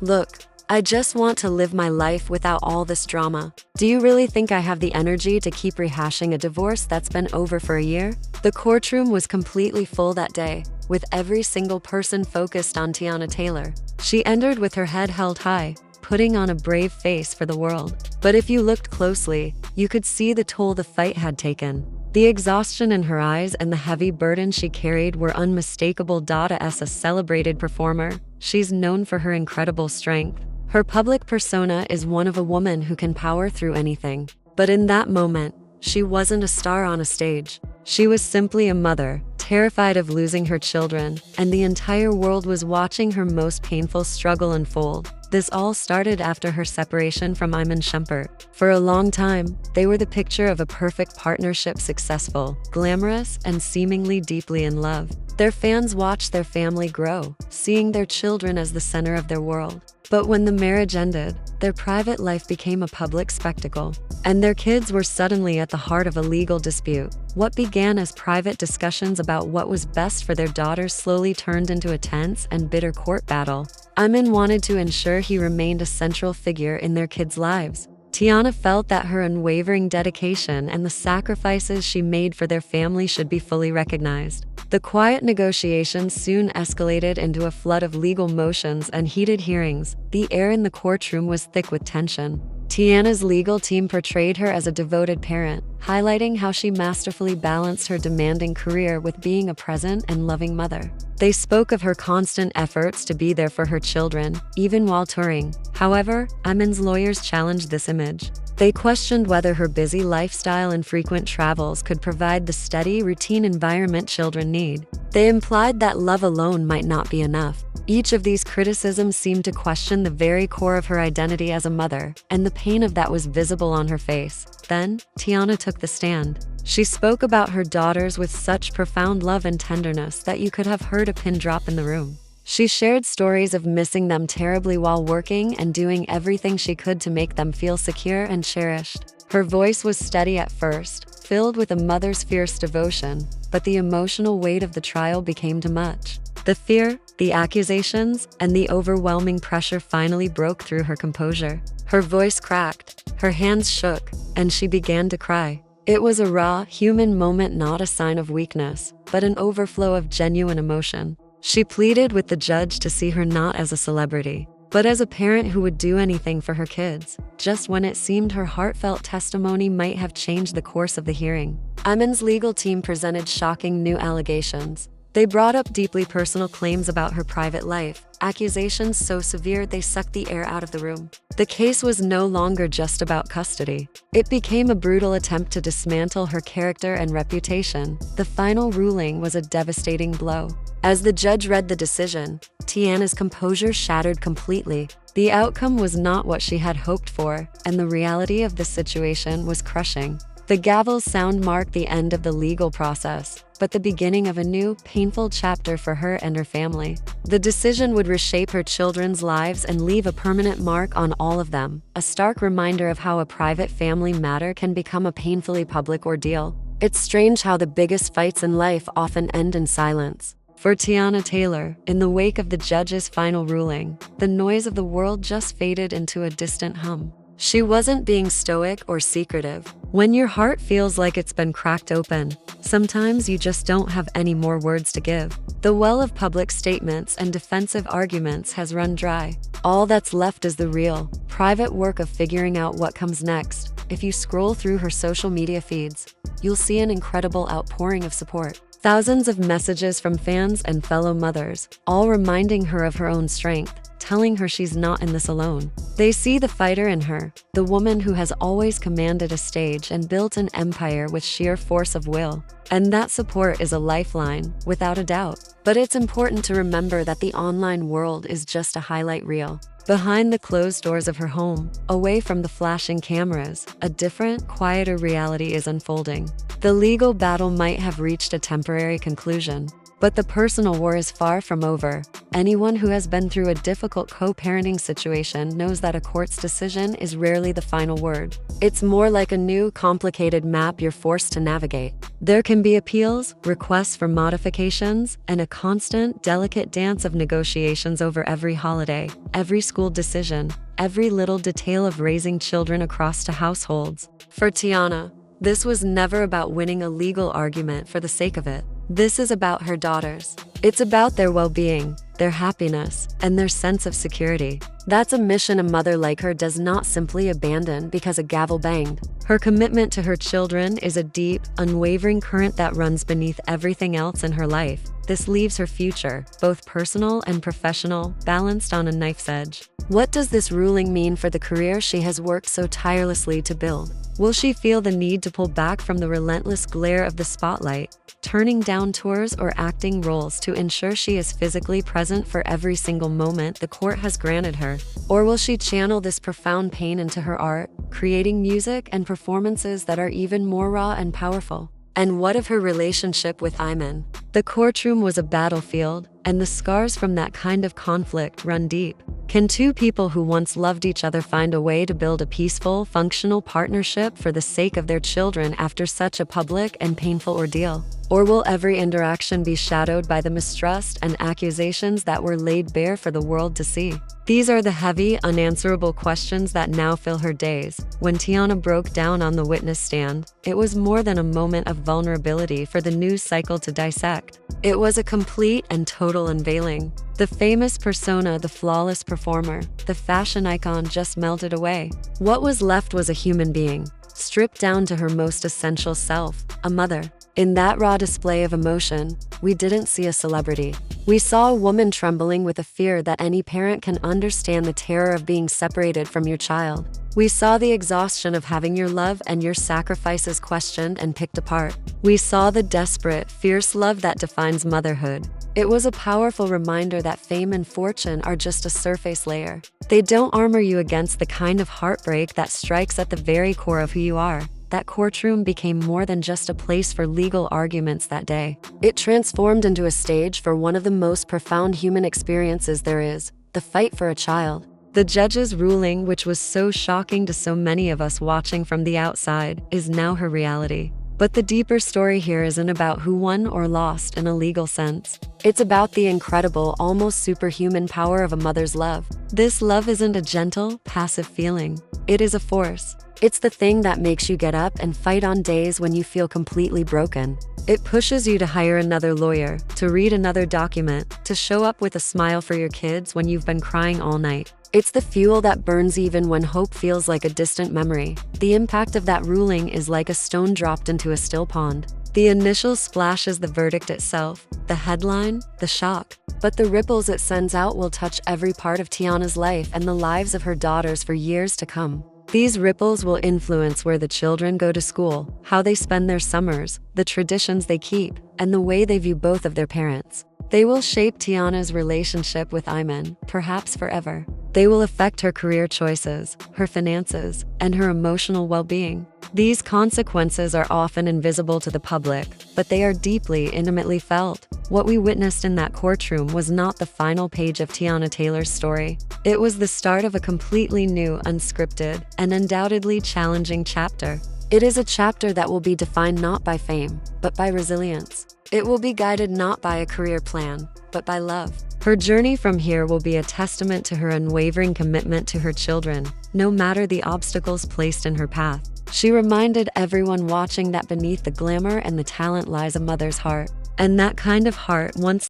Look, I just want to live my life without all this drama. Do you really think I have the energy to keep rehashing a divorce that's been over for a year? The courtroom was completely full that day, with every single person focused on Teyana Taylor. She entered with her head held high, putting on a brave face for the world. But if you looked closely, you could see the toll the fight had taken. The exhaustion in her eyes and the heavy burden she carried were unmistakable. As a celebrated performer, she's known for her incredible strength. Her public persona is one of a woman who can power through anything. But in that moment, she wasn't a star on a stage. She was simply a mother, terrified of losing her children, and the entire world was watching her most painful struggle unfold. This all started after her separation from Iman Shumpert. For a long time, they were the picture of a perfect partnership, successful, glamorous, and seemingly deeply in love. Their fans watched their family grow, seeing their children as the center of their world. But when the marriage ended, their private life became a public spectacle, and their kids were suddenly at the heart of a legal dispute. What began as private discussions about what was best for their daughters slowly turned into a tense and bitter court battle. Iman wanted to ensure he remained a central figure in their kids' lives. Teyana felt that her unwavering dedication and the sacrifices she made for their family should be fully recognized. The quiet negotiations soon escalated into a flood of legal motions and heated hearings. The air in the courtroom was thick with tension. Teyana's legal team portrayed her as a devoted parent, highlighting how she masterfully balanced her demanding career with being a present and loving mother. They spoke of her constant efforts to be there for her children, even while touring. However, Iman's lawyers challenged this image. They questioned whether her busy lifestyle and frequent travels could provide the steady, routine environment children need. They implied that love alone might not be enough. Each of these criticisms seemed to question the very core of her identity as a mother, and the pain of that was visible on her face. Then, Teyana took the stand. She spoke about her daughters with such profound love and tenderness that you could have heard a pin drop in the room. She shared stories of missing them terribly while working and doing everything she could to make them feel secure and cherished. Her voice was steady at first, filled with a mother's fierce devotion, but the emotional weight of the trial became too much. The fear, the accusations, and the overwhelming pressure finally broke through her composure. Her voice cracked, her hands shook, and she began to cry. It was a raw, human moment, not a sign of weakness, but an overflow of genuine emotion. She pleaded with the judge to see her not as a celebrity, but as a parent who would do anything for her kids. Just when it seemed her heartfelt testimony might have changed the course of the hearing, Iman's legal team presented shocking new allegations. They brought up deeply personal claims about her private life, accusations so severe they sucked the air out of the room. The case was no longer just about custody. It became a brutal attempt to dismantle her character and reputation. The final ruling was a devastating blow. As the judge read the decision, Teyana's composure shattered completely. The outcome was not what she had hoped for, and the reality of the situation was crushing. The gavel's sound marked the end of the legal process, but the beginning of a new, painful chapter for her and her family. The decision would reshape her children's lives and leave a permanent mark on all of them, a stark reminder of how a private family matter can become a painfully public ordeal. It's strange how the biggest fights in life often end in silence. For Teyana Taylor, in the wake of the judge's final ruling, the noise of the world just faded into a distant hum. She wasn't being stoic or secretive. When your heart feels like it's been cracked open, sometimes you just don't have any more words to give. The well of public statements and defensive arguments has run dry. All that's left is the real, private work of figuring out what comes next. If you scroll through her social media feeds, you'll see an incredible outpouring of support. Thousands of messages from fans and fellow mothers, all reminding her of her own strength, telling her she's not in this alone. They see the fighter in her, the woman who has always commanded a stage and built an empire with sheer force of will. And that support is a lifeline, without a doubt. But it's important to remember that the online world is just a highlight reel. Behind the closed doors of her home, away from the flashing cameras, a different, quieter reality is unfolding. The legal battle might have reached a temporary conclusion, But the personal war is far from over. Anyone who has been through a difficult co-parenting situation knows that a court's decision is rarely the final word. It's more like a new, complicated map you're forced to navigate. There can be appeals, requests for modifications, and a constant, delicate dance of negotiations over every holiday, every school decision, every little detail of raising children across two households. For Teyana, this was never about winning a legal argument for the sake of it. This is about her daughters. It's about their well-being, their happiness, and their sense of security. That's a mission a mother like her does not simply abandon because a gavel banged. Her commitment to her children is a deep, unwavering current that runs beneath everything else in her life. This leaves her future, both personal and professional, balanced on a knife's edge. What does this ruling mean for the career she has worked so tirelessly to build? Will she feel the need to pull back from the relentless glare of the spotlight, turning down tours or acting roles to ensure she is physically present for every single moment the court has granted her? Or will she channel this profound pain into her art, creating music and performances that are even more raw and powerful? And what of her relationship with Iman? The courtroom was a battlefield, and the scars from that kind of conflict run deep. Can two people who once loved each other find a way to build a peaceful, functional partnership for the sake of their children after such a public and painful ordeal? Or will every interaction be shadowed by the mistrust and accusations that were laid bare for the world to see? These are the heavy, unanswerable questions that now fill her days. When Teyana broke down on the witness stand, it was more than a moment of vulnerability for the news cycle to dissect. It was a complete and total unveiling. The famous persona, the flawless performer, the fashion icon just melted away. What was left was a human being, stripped down to her most essential self, a mother. In that raw display of emotion, we didn't see a celebrity. We saw a woman trembling with a fear that any parent can understand, the terror of being separated from your child. We saw the exhaustion of having your love and your sacrifices questioned and picked apart. We saw the desperate, fierce love that defines motherhood. It was a powerful reminder that fame and fortune are just a surface layer. They don't armor you against the kind of heartbreak that strikes at the very core of who you are. That courtroom became more than just a place for legal arguments that day. It transformed into a stage for one of the most profound human experiences there is, the fight for a child. The judge's ruling, which was so shocking to so many of us watching from the outside, is now her reality. But the deeper story here isn't about who won or lost in a legal sense. It's about the incredible, almost superhuman power of a mother's love. This love isn't a gentle, passive feeling. It is a force. It's the thing that makes you get up and fight on days when you feel completely broken. It pushes you to hire another lawyer, to read another document, to show up with a smile for your kids when you've been crying all night. It's the fuel that burns even when hope feels like a distant memory. The impact of that ruling is like a stone dropped into a still pond. The initial splash is the verdict itself, the headline, the shock. But the ripples it sends out will touch every part of Teyana's life and the lives of her daughters for years to come. These ripples will influence where the children go to school, how they spend their summers, the traditions they keep, and the way they view both of their parents. They will shape Teyana's relationship with Iman, perhaps forever. They will affect her career choices, her finances, and her emotional well-being. These consequences are often invisible to the public, but they are deeply, intimately felt. What we witnessed in that courtroom was not the final page of Teyana Taylor's story. It was the start of a completely new, unscripted, and undoubtedly challenging chapter. It is a chapter that will be defined not by fame, but by resilience. It will be guided not by a career plan, but by love. Her journey from here will be a testament to her unwavering commitment to her children, no matter the obstacles placed in her path. She reminded everyone watching that beneath the glamour and the talent lies a mother's heart. And that kind of heart, once